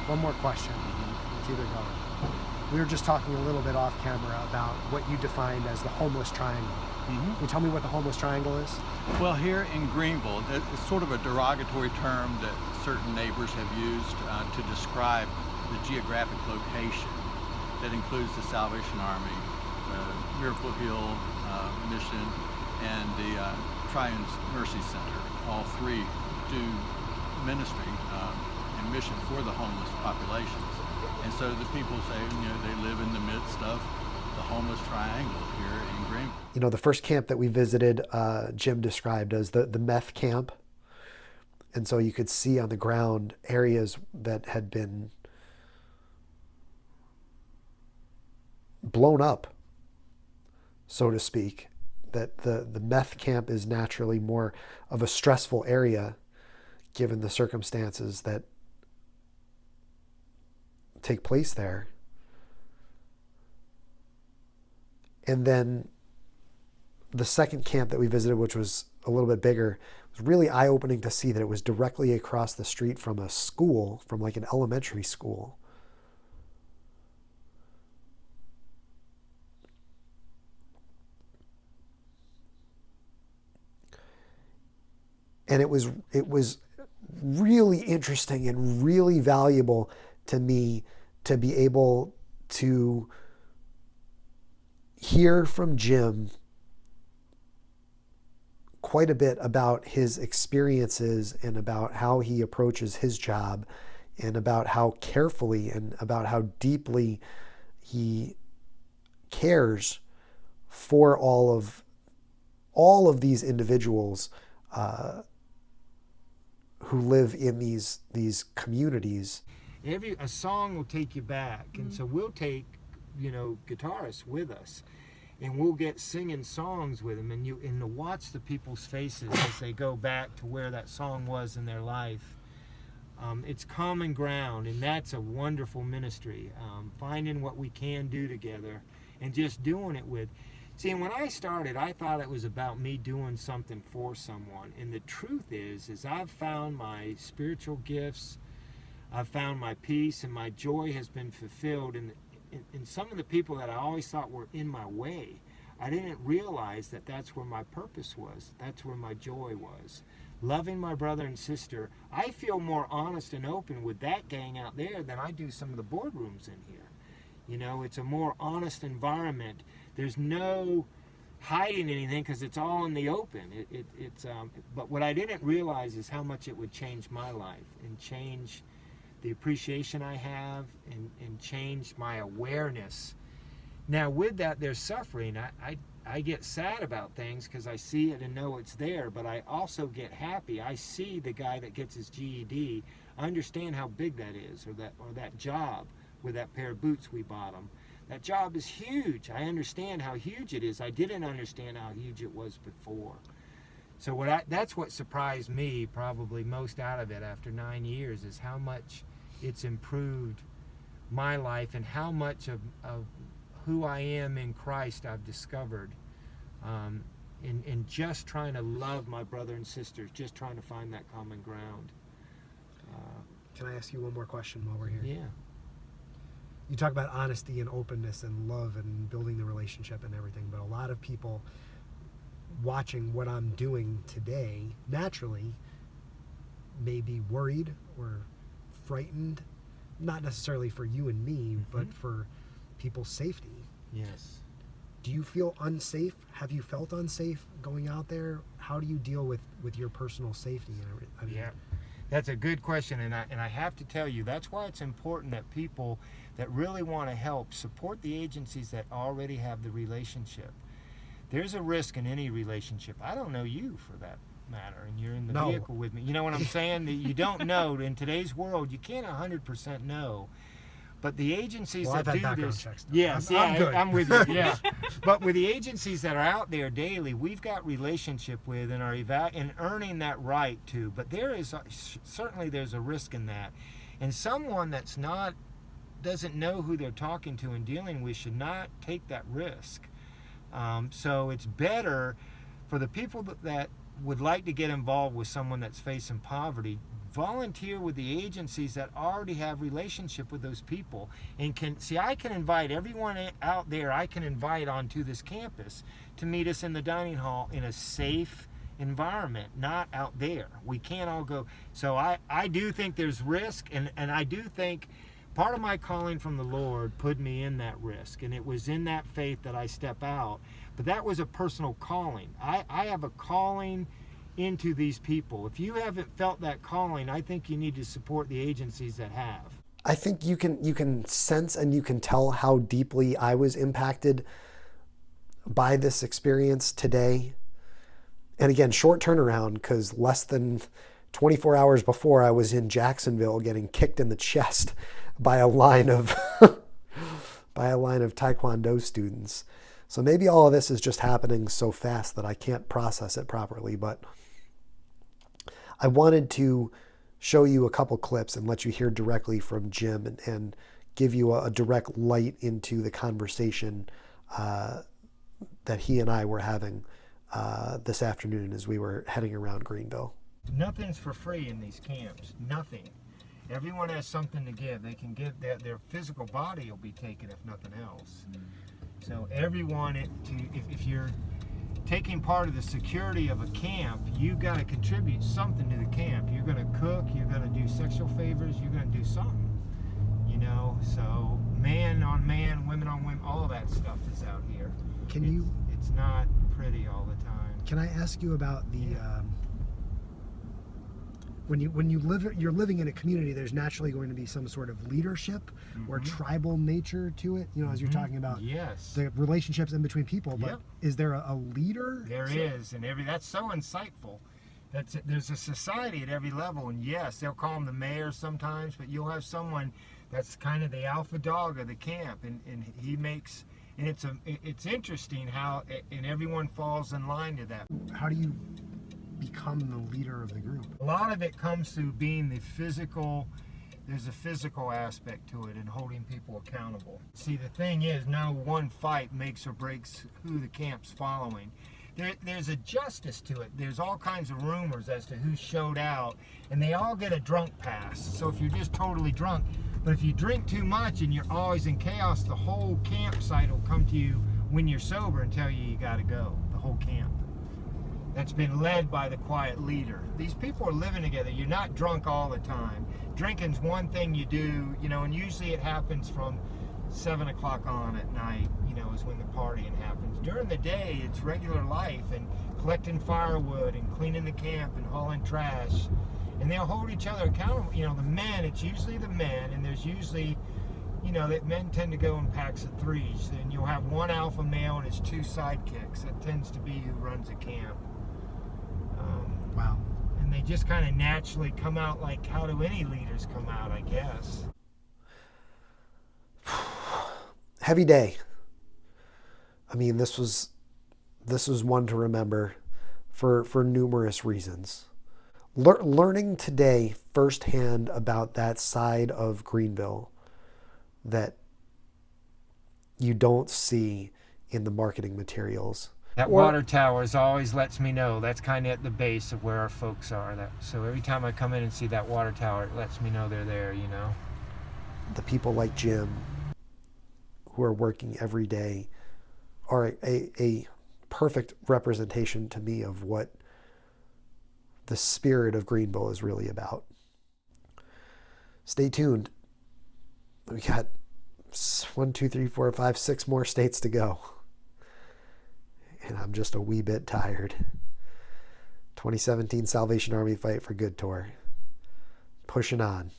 One more question. Keep it going. We were just talking a little bit off camera about what you defined as the homeless triangle. Can you tell me what the homeless triangle is? Well, here in Greenville, it's sort of a derogatory term that certain neighbors have used to describe the geographic location that includes the Salvation Army, Miracle Hill Mission, and the Triune Mercy Center. All three do ministry and mission for the homeless populations. And so the people say, they live in the midst of the homeless triangle here in Greenville. You know, the first camp that we visited, Jim described as the meth camp. And so you could see on the ground areas that had been blown up, so to speak. That the meth camp is naturally more of a stressful area given the circumstances that take place there. And then the second camp that we visited, which was a little bit bigger, was really eye-opening to see that it was directly across the street from a school, from like an elementary school. And it was really interesting and really valuable to me to be able to hear from Jim quite a bit about his experiences and about how he approaches his job and about how carefully and about how deeply he cares for all of these individuals who live in these communities. A song will take you back, and so we'll take guitarists with us, and we'll get singing songs with them, and to watch the people's faces as they go back to where that song was in their life. It's common ground, and that's a wonderful ministry. Finding what we can do together and just doing it with. See, when I started, I thought it was about me doing something for someone, and the truth is I've found my spiritual gifts, I've found my peace, and my joy has been fulfilled in some of the people that I always thought were in my way. I didn't realize that that's where my purpose was. That's where my joy was. Loving my brother and sister. I feel more honest and open with that gang out there than I do some of the boardrooms in here. It's a more honest environment. There's no hiding anything because it's all in the open. But what I didn't realize is how much it would change my life and change the appreciation I have and change my awareness. Now with that, there's suffering. I get sad about things because I see it and know it's there, but I also get happy. I see the guy that gets his GED, I understand how big that is, or that job with that pair of boots we bought him. That job is huge. I understand how huge it is. I didn't understand how huge it was before. So that's what surprised me probably most out of it after 9 years, is how much it's improved my life and how much of who I am in Christ I've discovered in just trying to love my brother and sisters, just trying to find that common ground. Can I ask you one more question while we're here? Yeah. You talk about honesty and openness and love and building the relationship and everything, but a lot of people watching what I'm doing today naturally may be worried or frightened, not necessarily for you and me, but for people's safety. Yes. Do you feel unsafe? Have you felt unsafe going out there? How do you deal with your personal safety? Yeah, that's a good question, and I have to tell you, that's why it's important that people that really want to help support the agencies that already have the relationship. There's a risk in any relationship. I don't know you for that matter, and you're in the vehicle with me. You know what I'm saying? You don't know. In today's world, you can't 100% know. But the agencies that do this, yes, I'm with you. Yeah, but with the agencies that are out there daily, we've got relationship with and are and earning that right to. But there's a risk in that, and someone that's doesn't know who they're talking to and dealing with should not take that risk. So it's better for the people that would like to get involved with someone that's facing poverty. volunteer with the agencies that already have relationship with those people, and I can invite everyone out there I can invite onto this campus to meet us in the dining hall in a safe environment, not out there. We can't all go. So I do think there's risk, and I do think part of my calling from the Lord put me in that risk, and it was in that faith that I step out. But that was a personal calling. I have a calling into these people. If you haven't felt that calling, I think you need to support the agencies that have. I think you can sense and you can tell how deeply I was impacted by this experience today. And again, short turnaround, because less than 24 hours before I was in Jacksonville getting kicked in the chest by a line of Taekwondo students. So maybe all of this is just happening so fast that I can't process it properly, but I wanted to show you a couple clips and let you hear directly from Jim and give you a direct light into the conversation that he and I were having this afternoon as we were heading around Greenville. Nothing's for free in these camps. Nothing. Everyone has something to give. They can give their physical body will be taken if nothing else. So everyone, if you're taking part of the security of a camp, you've got to contribute something to the camp. You're going to cook, you're going to do sexual favors, you're going to do something. You know, so man on man, women on women, all of that stuff is out here. It's not pretty all the time. Can I ask you about the when you're living in a community, there's naturally going to be some sort of leadership or tribal nature to it, you know, as you're talking about the relationships in between people, but is there a leader? There is, and that's so insightful. There's a society at every level, and yes, they'll call him the mayor sometimes, but you'll have someone that's kind of the alpha dog of the camp, and he makes, and it's interesting how, and everyone falls in line to that. How do you become the leader of the group? A lot of it comes through being the physical. There's a physical aspect to it and holding people accountable. See, the thing is, no one fight makes or breaks who the camp's following. There's a justice to it. There's all kinds of rumors as to who showed out, and they all get a drunk pass. So if you're just totally drunk, but if you drink too much and you're always in chaos, the whole campsite will come to you when you're sober and tell you gotta go, the whole camp. That's been led by the quiet leader. These people are living together. You're not drunk all the time. Drinking's one thing you do, you know, and usually it happens from 7 o'clock on at night, you know, is when the partying happens. During the day, it's regular life and collecting firewood and cleaning the camp and hauling trash. And they'll hold each other accountable. You know, the men, it's usually the men, and there's usually, you know, that men tend to go in packs of threes. And you'll have one alpha male and his two sidekicks. That tends to be who runs a camp. Wow. And they just kind of naturally come out like how do any leaders come out, I guess. Heavy day. I mean, this was one to remember for numerous reasons. Learning today firsthand about that side of Greenville that you don't see in the marketing materials. That water tower always lets me know that's kind of at the base of where our folks are. So every time I come in and see that water tower, it lets me know they're there, you know. The people like Jim who are working every day are a perfect representation to me of what the spirit of Greenville is really about. Stay tuned. We got 1, 2, 3, 4, 5, 6 more states to go. And I'm just a wee bit tired. 2017 Salvation Army Fight for Good tour. Pushing on.